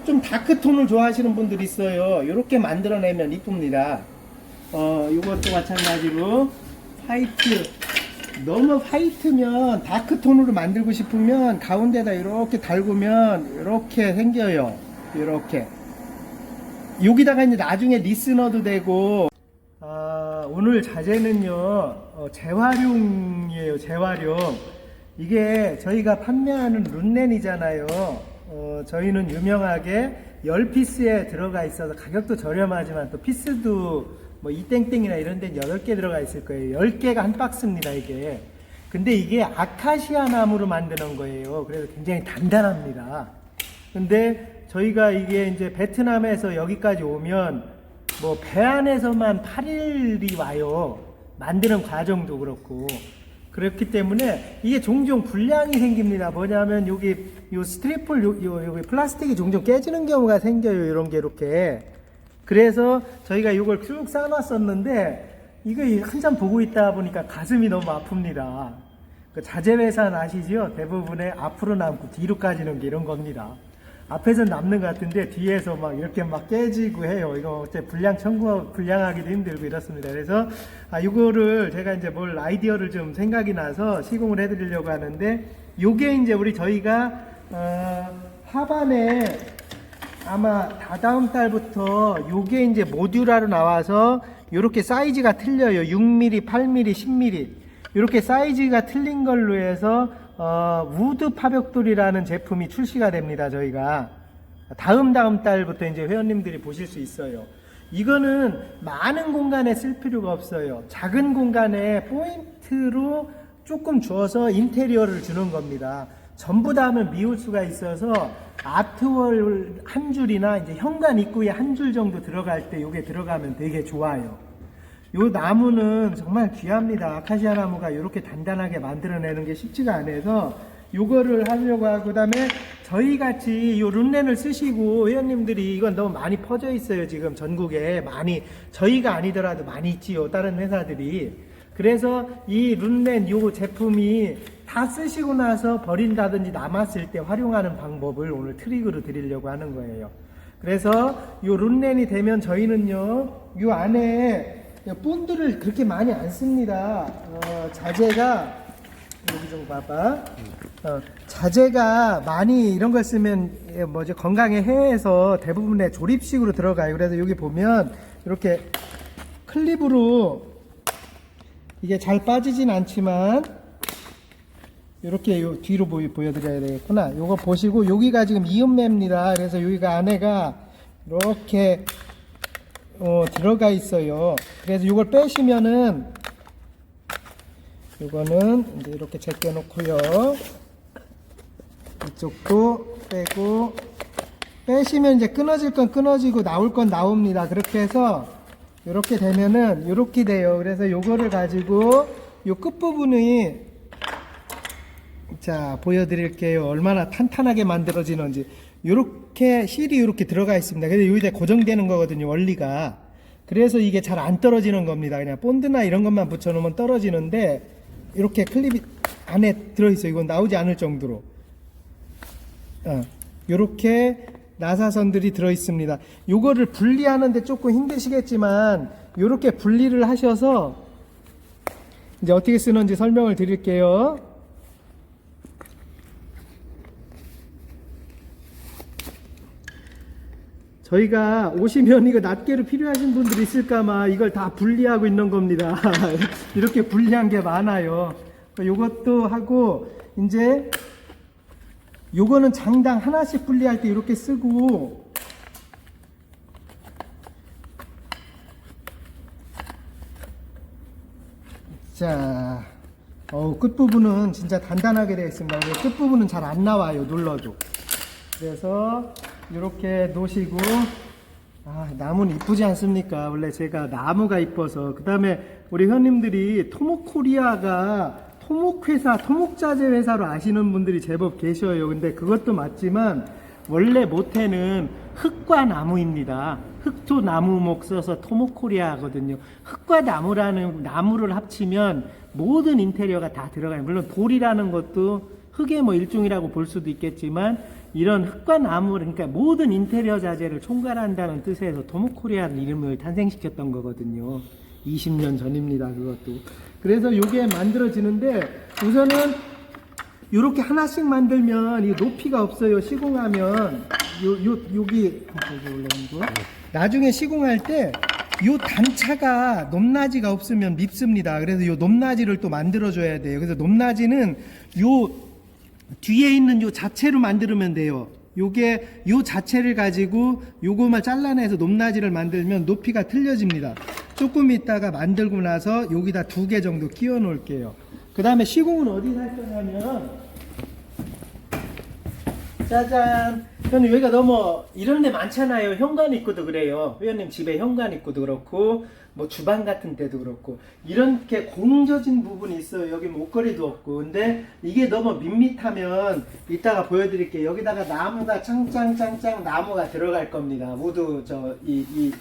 좀 다크톤을 좋아하시는 분들이 있어요. 이렇게 만들어내면 이쁩니다. 이것도 마찬가지로 화이트, 너무 화이트면 다크톤으로 만들고 싶으면 가운데다 이렇게 달구면 이렇게 생겨요. 이렇게 여기다가 이제 나중에 리스 넣어도 되고. 오늘 자재는요 재활용이에요. 재활용. 이게 저희가 판매하는 룬넨이잖아요. 저희는 유명하게 10피스에 들어가 있어서 가격도 저렴하지만 또 피스도 뭐 이땡땡이나 이런 데는 8개 들어가 있을 거예요. 10개가 한 박스입니다, 이게. 근데 이게 아카시아 나무로 만드는 거예요. 그래서 굉장히 단단합니다. 근데 저희가 이게 이제 베트남에서 여기까지 오면 뭐 배 안에서만 8일이 와요. 만드는 과정도 그렇고. 그렇기 때문에 이게 종종 불량이 생깁니다. 뭐냐면 여기 요 스트리플 여기 플라스틱이 종종 깨지는 경우가 생겨요. 이런 게 이렇게. 그래서 저희가 이걸 쭉 쌓아놨었는데 이거 한참 보고 있다 보니까 가슴이 너무 아픕니다. 그 자재회산 아시죠? 대부분의 앞으로 남고 뒤로 까지는 게 이런 겁니다. 앞에서 남는 것 같은데 뒤에서 막 이렇게 막 깨지고 해요. 이거 어째 불량하기도 힘들고 이렇습니다. 그래서 이거를 제가 이제 뭘 아이디어를 좀 생각이 나서 시공을 해드리려고 하는데, 요게 이제 저희가 하반에 아마 다다음 달부터 요게 이제 모듈화로 나와서 요렇게 사이즈가 틀려요. 6mm, 8mm, 10mm 이렇게 사이즈가 틀린 걸로 해서 우드 파벽돌이라는 제품이 출시가 됩니다. 저희가 다음 달부터 이제 회원님들이 보실 수 있어요. 이거는 많은 공간에 쓸 필요가 없어요. 작은 공간에 포인트로 조금 주어서 인테리어를 주는 겁니다. 전부 다 하면 미울 수가 있어서 아트월 한 줄이나 이제 현관 입구에 한 줄 정도 들어갈 때 이게 들어가면 되게 좋아요. 요 나무는 정말 귀합니다. 아카시아 나무가 이렇게 단단하게 만들어내는 게 쉽지가 않아서 요거를 하려고 하고, 그 다음에 저희 같이 요 룬넨을 쓰시고 회원님들이 이건 너무 많이 퍼져 있어요. 지금 전국에 많이, 저희가 아니더라도 많이 있지요. 다른 회사들이. 그래서 이 룬넨 요 제품이 다 쓰시고 나서 버린다든지 남았을 때 활용하는 방법을 오늘 트릭으로 드리려고 하는 거예요. 그래서 요 룬넨이 되면 저희는요 요 안에 본드를 그렇게 많이 안 씁니다. 자재가 여기 좀 봐봐. 자재가 많이 이런 걸 쓰면 건강에 해해서 대부분의 조립식으로 들어가요. 그래서 여기 보면 이렇게 클립으로 이게 잘 빠지진 않지만 이렇게 요 뒤로 보여드려야 되겠구나. 요거 보시고 여기가 지금 이음매입니다. 그래서 여기가 안에가 이렇게 들어가 있어요. 그래서 이걸 빼시면은, 이거는 이제 이렇게 제껴 놓고요. 이쪽도 빼고, 빼시면 이제 끊어질 건 끊어지고 나올 건 나옵니다. 그렇게 해서 이렇게 되면은 이렇게 돼요. 그래서 이거를 가지고 이 끝부분이, 자 보여드릴게요. 얼마나 탄탄하게 만들어지는지. 요렇게 실이 이렇게 들어가 있습니다. 그래서 여기다 고정되는 거거든요, 원리가. 그래서 이게 잘 안 떨어지는 겁니다. 그냥 본드나 이런 것만 붙여놓으면 떨어지는데, 이렇게 클립이 안에 들어있어요. 이건 나오지 않을 정도로. 요렇게 나사선들이 들어있습니다. 요거를 분리하는데 조금 힘드시겠지만, 요렇게 분리를 하셔서, 이제 어떻게 쓰는지 설명을 드릴게요. 저희가 오시면 이거 낱개로 필요하신 분들이 있을까봐 이걸 다 분리하고 있는 겁니다. 이렇게 분리한 게 많아요. 요것도 하고, 이제 요거는 장당 하나씩 분리할 때 이렇게 쓰고, 자, 끝부분은 진짜 단단하게 되어 있습니다. 끝부분은 잘 안 나와요, 눌러도. 그래서 이렇게 놓으시고, 나무는 이쁘지 않습니까? 원래 제가 나무가 이뻐서. 그 다음에 우리 회원님들이 토목코리아가 토목회사, 토목자재 회사로 아시는 분들이 제법 계셔요. 근데 그것도 맞지만 원래 모태는 흙과 나무입니다. 흙토 나무목 써서 토목코리아거든요. 흙과 나무라는, 나무를 합치면 모든 인테리어가 다 들어가요. 물론 돌이라는 것도 흙의 일종이라고 볼 수도 있겠지만, 이런 흙과 나무, 그러니까 모든 인테리어 자재를 총괄한다는 뜻에서 도모코리아라는 이름을 탄생시켰던 거거든요. 20년 전입니다, 그것도. 그래서 이게 만들어지는데, 우선은 이렇게 하나씩 만들면 이 높이가 없어요. 시공하면 여기 올라오는 거. 나중에 시공할 때 요 단차가 높낮이가 없으면 밉습니다. 그래서 요 높낮이를 또 만들어줘야 돼요. 그래서 높낮이는 요 뒤에 있는 요 자체로 만들면 돼요. 요게 요 자체를 가지고 요거만 잘라내서 높낮이를 만들면 높이가 틀려집니다. 조금 있다가 만들고 나서 여기다 2개 정도 끼워 놓을게요. 그 다음에 시공은 어디서 할 거냐면, 짜잔. 저는 여기가 너무 이런 데 많잖아요. 현관 입구도 그래요. 회원님 집에 현관 입구도 그렇고, 뭐 주방 같은 데도 그렇고, 이렇게 공져진 부분이 있어요. 여기 목걸이도 없고. 근데 이게 너무 밋밋하면 이따가 보여드릴게요. 여기다가 나무가 짱짱짱짱 나무가 들어갈 겁니다. 우드 이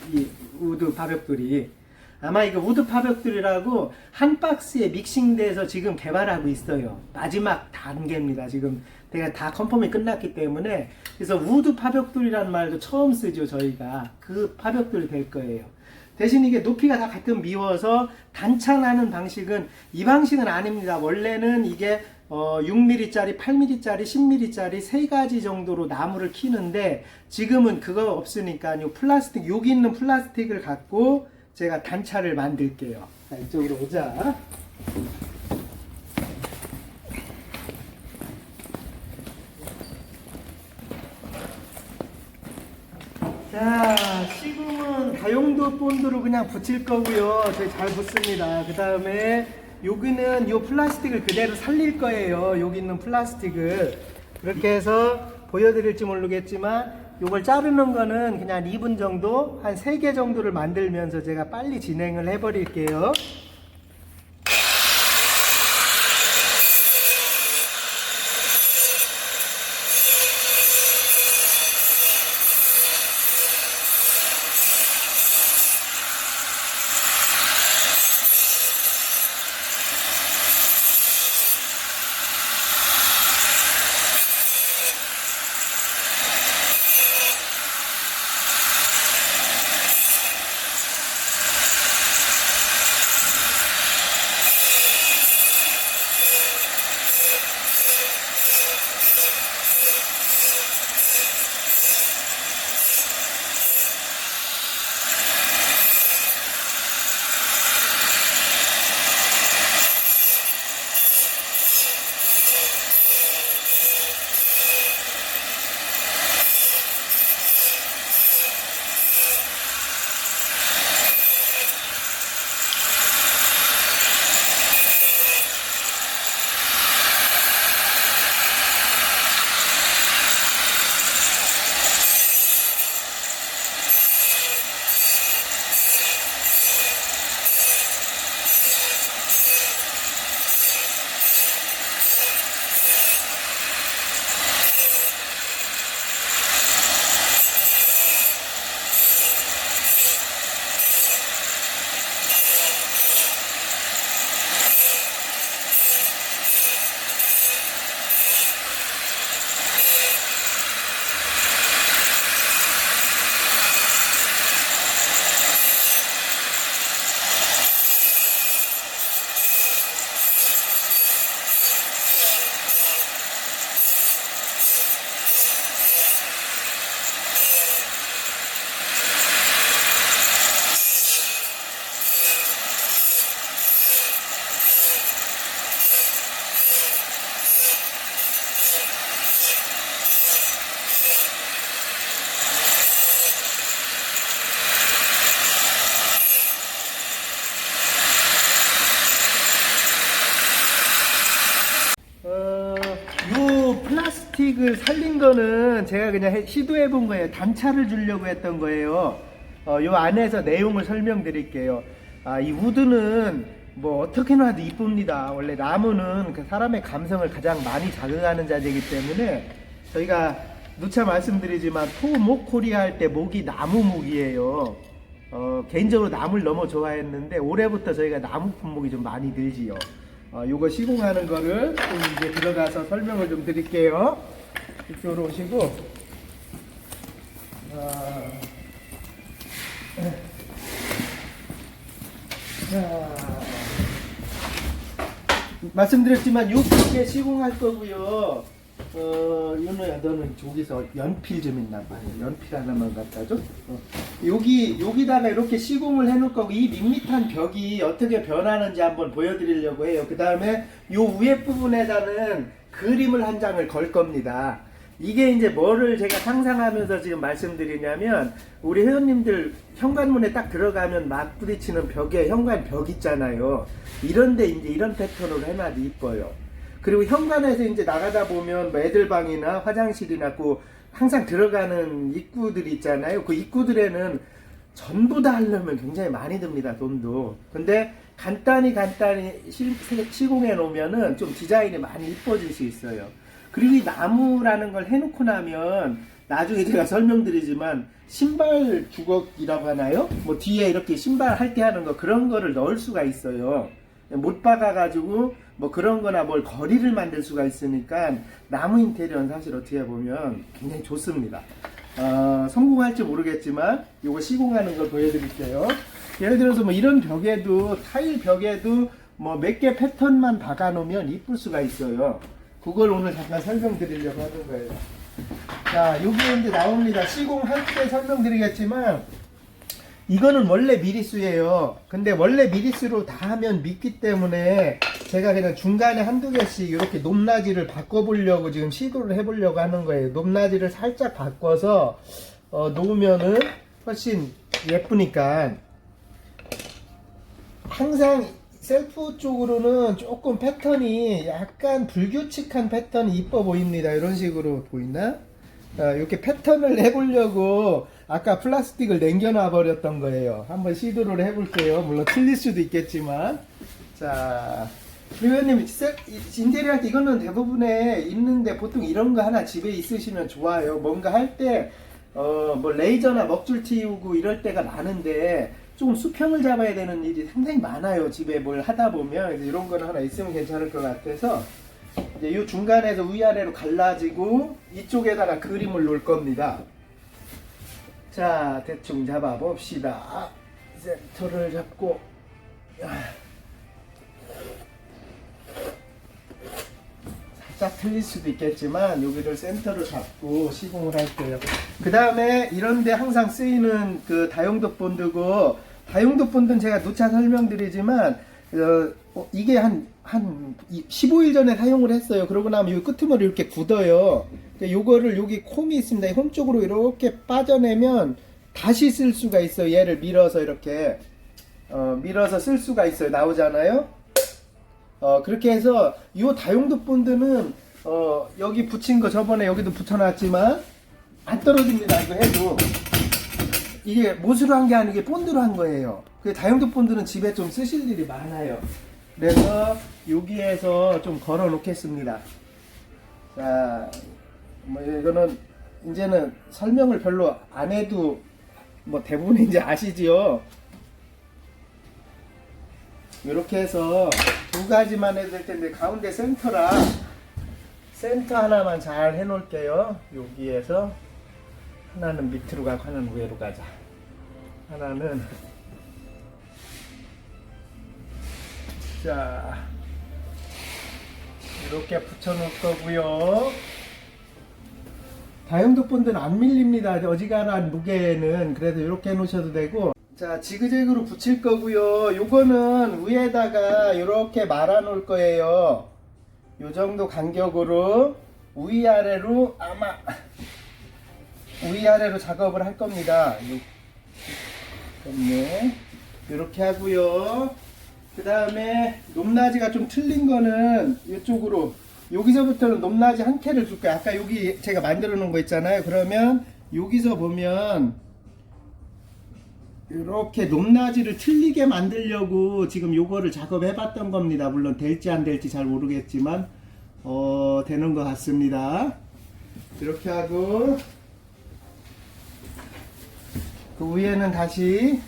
우드 파벽돌이. 아마 이거 우드 파벽돌이라고 한 박스에 믹싱돼서 지금 개발하고 있어요. 마지막 단계입니다. 지금 내가 다 컨펌이 끝났기 때문에. 그래서 우드 파벽돌이라는 말도 처음 쓰죠. 저희가 그 파벽돌이 될 거예요. 대신 이게 높이가 다 같은 미워서 단차 나는 방식은 이 방식은 아닙니다. 원래는 이게 6mm짜리, 8mm짜리, 10mm짜리 세 가지 정도로 나무를 키는데, 지금은 그거 없으니까 요 플라스틱, 여기 있는 플라스틱을 갖고 제가 단차를 만들게요. 자, 이쪽으로 오자. 자, 시공은 다용도 본드로 그냥 붙일 거고요. 저희 잘 붙습니다. 그 다음에 여기는 요 플라스틱을 그대로 살릴 거예요. 여기 있는 플라스틱을. 그렇게 해서 보여드릴지 모르겠지만, 요걸 자르는 거는 그냥 2분 정도, 한 3개 정도를 만들면서 제가 빨리 진행을 해버릴게요. 플라스틱을 살린 거는 제가 그냥 시도해 본 거예요. 단차를 주려고 했던 거예요. 요 안에서 내용을 설명드릴게요. 이 우드는 뭐 어떻게 놔도 이쁩니다. 원래 나무는 그 사람의 감성을 가장 많이 자극하는 자재이기 때문에, 저희가 누차 말씀드리지만 토목코리아 할 때 목이 나무 목이에요. 개인적으로 나무를 너무 좋아했는데 올해부터 저희가 나무 품목이 좀 많이 늘지요. 요거 시공하는 거를 좀 이제 들어가서 설명을 좀 드릴게요. 이쪽으로 오시고, 자, 말씀드렸지만 요 벽에 시공할 거고요. 윤호야, 너는 저기서 연필 좀 있나 봐요. 연필 하나만 갖다 줘. 여기다가 이렇게 시공을 해놓을 거고, 이 밋밋한 벽이 어떻게 변하는지 한번 보여드리려고 해요. 그 다음에 요 위에 부분에다는 그림을 한 장을 걸 겁니다. 이게 이제 뭐를 제가 상상하면서 지금 말씀드리냐면, 우리 회원님들 현관문에 딱 들어가면 막 부딪히는 벽에 현관 벽 있잖아요. 이런데 이제 이런 패턴으로 해놔도 이뻐요. 그리고 현관에서 이제 나가다 보면 뭐 애들 방이나 화장실이나 그 항상 들어가는 입구들이 있잖아요. 그 입구들에는 전부 다 하려면 굉장히 많이 듭니다, 돈도. 근데 간단히 시공해 놓으면은 좀 디자인이 많이 이뻐질 수 있어요. 그리고 이 나무라는 걸 해놓고 나면 나중에 제가 설명드리지만 신발 주걱이라고 하나요? 뭐 뒤에 이렇게 신발 할 때 하는 거, 그런 거를 넣을 수가 있어요. 못 박아가지고 뭐 그런 거나 뭘 거리를 만들 수가 있으니까 나무 인테리어는 사실 어떻게 보면 굉장히 좋습니다. 성공할지 모르겠지만 요거 시공하는 걸 보여드릴게요. 예를 들어서 뭐 이런 벽에도, 타일 벽에도 뭐 몇 개 패턴만 박아 놓으면 이쁠 수가 있어요. 그걸 오늘 잠깐 설명드리려고 하는 거예요. 자, 여기에 이제 나옵니다. 시공할 때 설명드리겠지만, 이거는 원래 미리수예요. 근데 원래 미리수로 다 하면 밉기 때문에 제가 그냥 중간에 한두 개씩 이렇게 높낮이를 바꿔보려고 지금 시도를 해보려고 하는 거예요. 높낮이를 살짝 바꿔서 놓으면은 훨씬 예쁘니까. 항상 셀프 쪽으로는 조금 패턴이 약간 불규칙한 패턴이 이뻐 보입니다. 이런 식으로 보이나? 이렇게 패턴을 해보려고 아까 플라스틱을 남겨놔 버렸던 거예요. 한번 시도를 해볼게요. 물론 틀릴 수도 있겠지만. 자, 위원님, 인테리어 할 때 이거는 대부분에 있는데 보통 이런 거 하나 집에 있으시면 좋아요. 뭔가 할 때, 뭐 레이저나 먹줄 틔우고 이럴 때가 많은데 조금 수평을 잡아야 되는 일이 상당히 많아요. 집에 뭘 하다 보면. 이런 거는 하나 있으면 괜찮을 것 같아서. 이제 이 중간에서 위아래로 갈라지고 이쪽에다가 그림을 놓을 겁니다. 자, 대충 잡아 봅시다. 센터를 잡고, 살짝 틀릴 수도 있겠지만 여기를 센터를 잡고 시공을 할게요. 그 다음에 이런데 항상 쓰이는 그 다용도 본드고, 다용도 본드는 제가 누차 설명드리지만 이게 한 15일 전에 사용을 했어요. 그러고 나면 이 끄트머리 이렇게 굳어요. 요거를, 여기 콤이 있습니다. 이 홈 쪽으로 이렇게 빠져내면 다시 쓸 수가 있어요. 얘를 밀어서 이렇게 밀어서 쓸 수가 있어요. 나오잖아요. 그렇게 해서 이 다용도 본드는 여기 붙인 거 저번에 여기도 붙여놨지만 안 떨어집니다. 이거 해도 이게 못으로 한 게 아니고 본드로 한 거예요. 그 다용도 본드는 집에 좀 쓰실 일이 많아요. 그래서 여기에서 좀 걸어 놓겠습니다. 자, 뭐 이거는 이제는 설명을 별로 안 해도 뭐 대부분 이제 아시지요. 이렇게 해서 두 가지만 해도 될 텐데 가운데 센터라 센터 하나만 잘 해 놓을게요. 여기에서 하나는 밑으로 가고 하나는 위로 가자. 하나는, 자, 이렇게 붙여 놓을 거고요. 다용도 본드는 안 밀립니다. 어지간한 무게는. 그래서 이렇게 해 놓으셔도 되고. 자, 지그재그로 붙일 거고요. 요거는 위에다가 이렇게 말아 놓을 거예요. 요 정도 간격으로 위아래로, 아마 위아래로 작업을 할 겁니다. 이렇게 하고요. 그 다음에 높낮이가 좀 틀린 거는 이쪽으로, 여기서부터는 높낮이 한 ခဲ를 줄 거예요. 아까 여기 제가 만들어 놓은 거 있잖아요. 그러면 여기서 보면 이렇게 높낮이를 틀리게 만들려고 지금 요거를 작업해 봤던 겁니다. 물론 될지 안 될지 잘 모르겠지만 되는 것 같습니다. 이렇게 하고 그 위에는 다시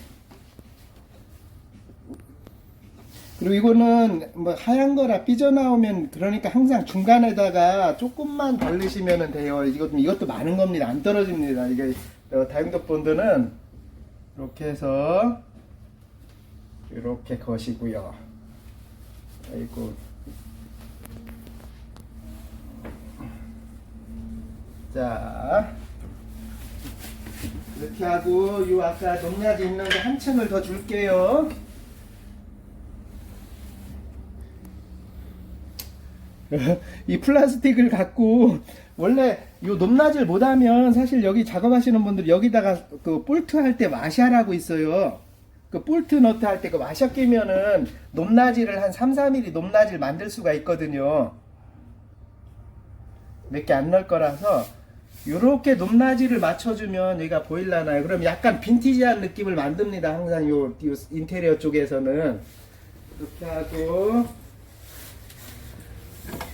그리고 이거는 뭐 하얀 거라 삐져나오면 그러니까 항상 중간에다가 조금만 바르시면 돼요. 이것도 많은 겁니다. 안 떨어집니다. 이게 다용도 본드는 이렇게 해서 이렇게 거시고요. 아이고. 자, 이렇게 하고 요 아까 높낮이 있는데 한 층을 더 줄게요. 이 플라스틱을 갖고 원래 요 높낮이를 못하면 사실 여기 작업하시는 분들 여기다가 그 볼트 할 때 와샤라고 있어요. 그 볼트 너트 할 때 그 와샤 끼면은 높낮이를 한 3, 4mm 높낮이를 만들 수가 있거든요. 몇 개 안 넣을 거라서 요렇게 높낮이를 맞춰주면 얘가 보일라나요? 그럼 약간 빈티지한 느낌을 만듭니다. 항상 요 인테리어 쪽에서는 이렇게 하고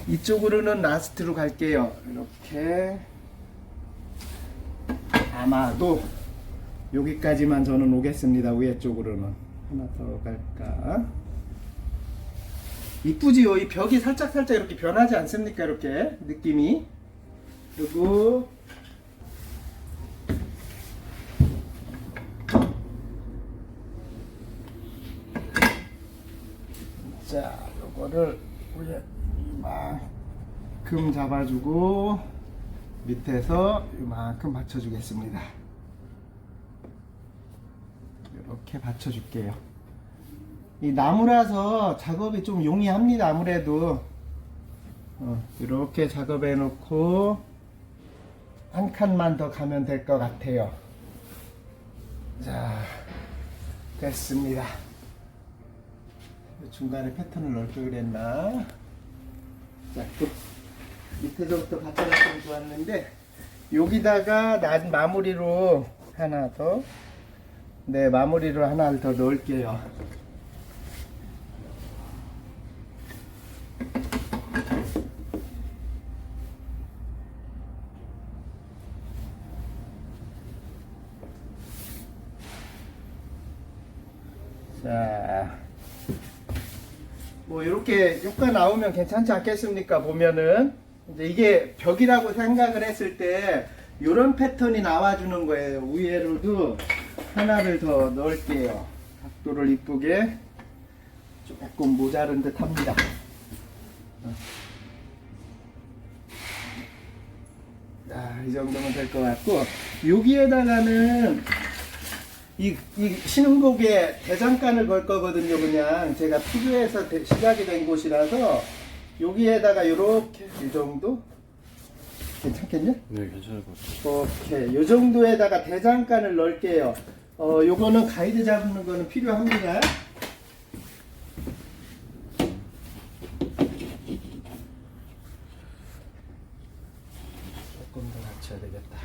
이쪽으로는 라스트로 갈게요. 이렇게 아마도 여기까지만 저는 오겠습니다. 위에 쪽으로는 하나 더 갈까? 이쁘지요? 이 벽이 살짝 이렇게 변하지 않습니까? 이렇게 느낌이. 그리고 자, 요거를 위에 이만큼 잡아주고 밑에서 이만큼 받쳐주겠습니다. 이렇게 받쳐줄게요. 이 나무라서 작업이 좀 용이합니다. 아무래도 이렇게 작업해 놓고 한 칸만 더 가면 될 것 같아요. 자, 됐습니다. 중간에 패턴을 넣을 걸 그랬나? 자, 또 밑에서부터 받쳐놨으면 좋았는데 여기다가 마무리로 하나 더, 네, 마무리로 하나를 더 넣을게요. 자, 뭐 이렇게 효과 나오면 괜찮지 않겠습니까? 보면은 이제 이게 벽이라고 생각을 했을 때 이런 패턴이 나와주는 거예요. 위에로도 하나를 더 넣을게요. 각도를 이쁘게. 조금 모자른 듯 합니다. 자, 이 정도면 될 것 같고, 여기에다가는 이 신흥복에 대장간을 걸 거거든요. 그냥 제가 필요해서 시작이 된 곳이라서 여기에다가 이렇게 이 정도 괜찮겠냐? 네, 괜찮을 것 같아요. 오케이, 이 정도에다가 대장간을 넣을게요. 요거는 가이드 잡는 거는 필요합니다. 조금 더 낮춰야 되겠다.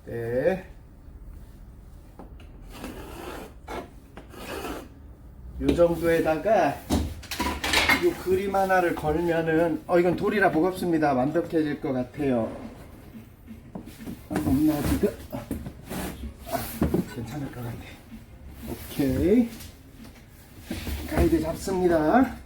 네. 요 정도에다가 요 그림 하나를 걸면은 이건 돌이라 무겁습니다. 완벽해질 것 같아요. 높낮이가 괜찮을 것 같아. 오케이, 가이드 잡습니다.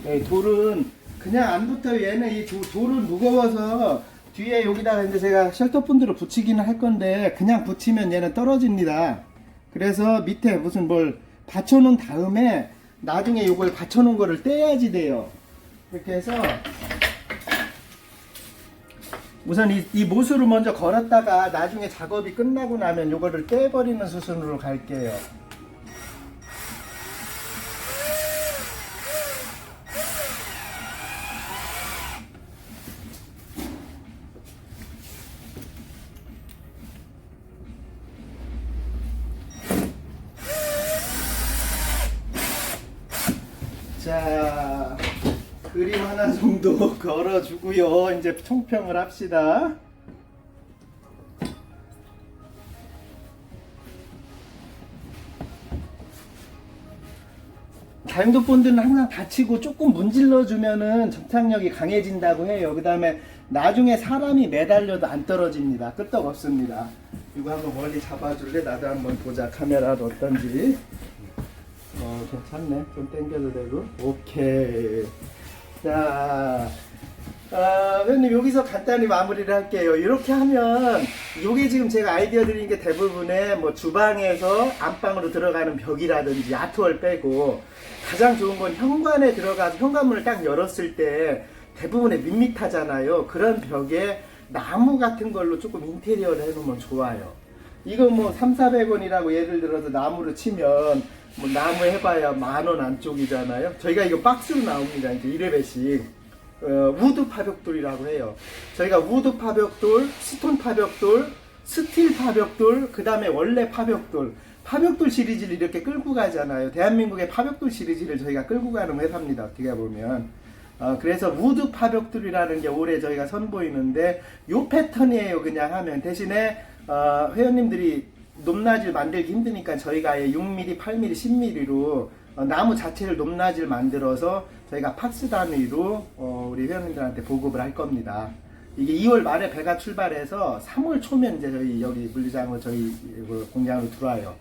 네, 돌은 그냥 안 붙어요. 얘는 이 돌은 무거워서 뒤에 여기다가 이제 제가 쉘터분들을 붙이기는 할 건데 그냥 붙이면 얘는 떨어집니다. 그래서 밑에 무슨 뭘 받쳐놓은 다음에 나중에 이걸 받쳐놓은 거를 떼야지 돼요. 이렇게 해서 우선 이 못으로 먼저 걸었다가 나중에 작업이 끝나고 나면 이거를 떼버리는 수순으로 갈게요. 자, 그림 하나 정도 걸어주고요. 이제 총평을 합시다. 다용도본들은 항상 다치고 조금 문질러 주면은 접착력이 강해진다고 해요. 그 다음에 나중에 사람이 매달려도 안 떨어집니다. 끄떡 없습니다. 이거 한번 멀리 잡아줄래? 나도 한번 보자. 카메라로 어떤지. 괜찮네. 좀 당겨도 되고. 오케이. 자, 회원님 여기서 간단히 마무리를 할게요. 이렇게 하면 요게 지금 제가 아이디어 드린 게 대부분의 뭐 주방에서 안방으로 들어가는 벽이라든지 아트월 빼고 가장 좋은 건 현관에 들어가서 현관문을 딱 열었을 때 대부분의 밋밋하잖아요. 그런 벽에 나무 같은 걸로 조금 인테리어를 해놓으면 좋아요. 이거 뭐 3,400원이라고 예를 들어서 나무로 치면 뭐 나무 해봐야 10,000원 안쪽이잖아요. 저희가 이거 박스로 나옵니다. 이제 1회배씩. 우드 파벽돌이라고 해요. 저희가 우드 파벽돌, 스톤 파벽돌, 스틸 파벽돌, 그 다음에 원래 파벽돌, 파벽돌 시리즈를 이렇게 끌고 가잖아요. 대한민국의 파벽돌 시리즈를 저희가 끌고 가는 회사입니다. 어떻게 보면. 그래서 우드 파벽돌이라는 게 올해 저희가 선보이는데 요 패턴이에요. 그냥 하면 대신에 회원님들이 높낮이를 만들기 힘드니까 저희가 아예 6mm, 8mm, 10mm로 나무 자체를 높낮이를 만들어서 저희가 팍스 단위로 우리 회원님들한테 보급을 할 겁니다. 이게 2월 말에 배가 출발해서 3월 초면 이제 저희 여기 물류장으로 저희 공장으로 들어와요.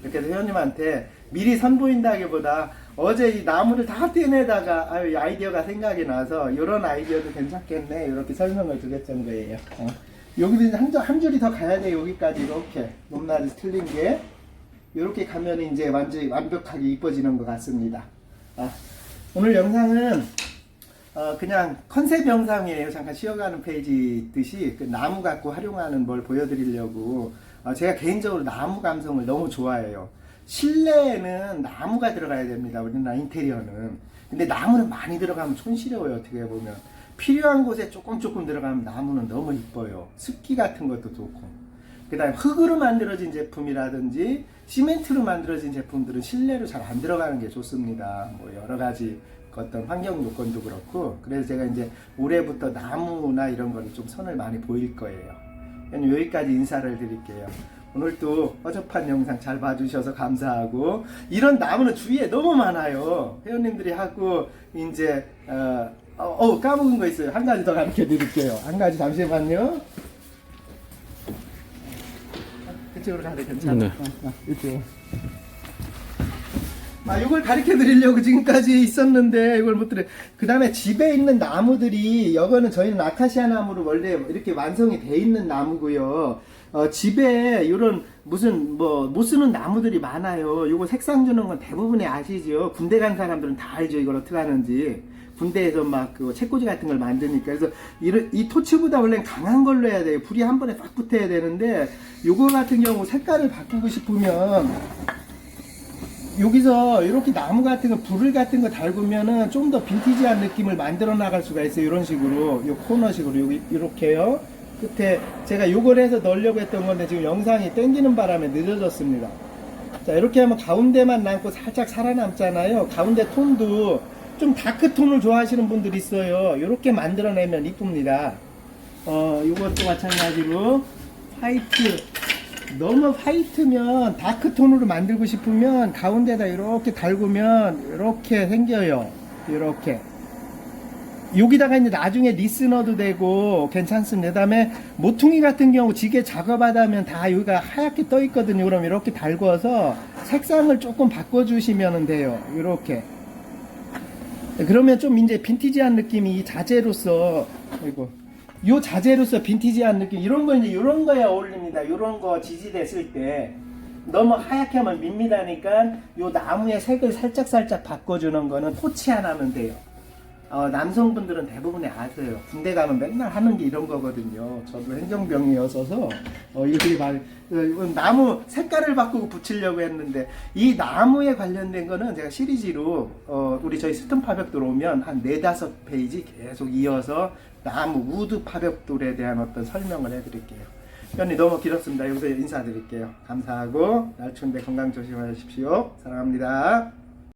이렇게 해서 회원님한테 미리 선보인다기보다 어제 이 나무를 다 떼내다가 아유 아이디어가 생각이 나서 이런 아이디어도 괜찮겠네 이렇게 설명을 드렸던 거예요. 여기도 이제 한 줄이 더 가야 돼. 여기까지 이렇게 높낮이 틀린 게 이렇게 가면 이제 완전히 완벽하게 이뻐지는 것 같습니다. 오늘 영상은 그냥 컨셉 영상이에요. 잠깐 쉬어가는 페이지 듯이 그 나무 갖고 활용하는 걸 보여드리려고. 제가 개인적으로 나무 감성을 너무 좋아해요. 실내에는 나무가 들어가야 됩니다. 우리나라 인테리어는. 근데 나무는 많이 들어가면 촌스러워요. 어떻게 보면. 필요한 곳에 조금 들어가면 나무는 너무 이뻐요. 습기 같은 것도 좋고. 그 다음에 흙으로 만들어진 제품이라든지 시멘트로 만들어진 제품들은 실내로 잘 안 들어가는 게 좋습니다. 뭐 여러 가지 어떤 환경 요건도 그렇고. 그래서 제가 이제 올해부터 나무나 이런 거는 좀 선을 많이 보일 거예요. 여기까지 인사를 드릴게요. 오늘도 허접한 영상 잘 봐주셔서 감사하고, 이런 나무는 주위에 너무 많아요. 회원님들이 하고 이제 까먹은 거 있어요. 한 가지 더 가르쳐 드릴게요. 한 가지 잠시만요. 이쪽으로 가도 괜찮아. 네. 이쪽. 이걸 가르쳐 드리려고 지금까지 있었는데 이걸 못 드려. 그 다음에 집에 있는 나무들이, 이거는 저희는 아카시아 나무로 원래 이렇게 완성이 돼 있는 나무고요. 집에 이런 무슨 못 쓰는 나무들이 많아요. 이거 색상 주는 건 대부분이 아시죠? 군대 간 사람들은 다 알죠. 이걸 어떻게 하는지. 군대에서 막 그 책꽂이 같은 걸 만드니까. 그래서 이 토치보다 원래 강한 걸로 해야 돼요. 불이 한 번에 팍 붙어야 되는데, 요거 같은 경우 색깔을 바꾸고 싶으면 여기서 이렇게 나무 같은 거, 불을 같은 거 달구면은 좀 더 빈티지한 느낌을 만들어 나갈 수가 있어요. 이런 식으로, 요 코너식으로, 여기 이렇게요. 끝에 제가 요걸 해서 넣으려고 했던 건데 지금 영상이 땡기는 바람에 늦어졌습니다. 자, 이렇게 하면 가운데만 남고 살짝 살아남잖아요. 가운데 톤도 좀 다크톤을 좋아하시는 분들이 있어요. 이렇게 만들어내면 이쁩니다. 이것도 마찬가지로 화이트, 너무 화이트면 다크톤으로 만들고 싶으면 가운데다 이렇게 달구면 이렇게 생겨요. 이렇게. 여기다가 이제 나중에 리스 넣어도 되고 괜찮습니다. 그 다음에 모퉁이 같은 경우 지게 작업하다 하면 다 여기가 하얗게 떠 있거든요. 그럼 이렇게 달궈서 색상을 조금 바꿔주시면 돼요. 이렇게. 그러면 좀 이제 빈티지한 느낌이 자재로서, 요 자재로서 빈티지한 느낌, 이런 거 이제 이런 거에 어울립니다. 이런 거 지지됐을 때 너무 하얗게 하면 밋밋하니까 요 나무의 색을 살짝 바꿔주는 거는 토치 하나면 돼요. 남성분들은 대부분이 아세요. 군대 가면 맨날 하는 게 이런 거거든요. 저도 행정병이었어서 이들이 나무 색깔을 바꾸고 붙이려고 했는데, 이 나무에 관련된 거는 제가 시리즈로 우리 저희 스톤 파벽돌 오면 한 4-5페이지 계속 이어서 나무 우드 파벽돌에 대한 어떤 설명을 해드릴게요. 편이 너무 길었습니다. 여기서 인사드릴게요. 감사하고 날 추운데 건강 조심하십시오. 사랑합니다.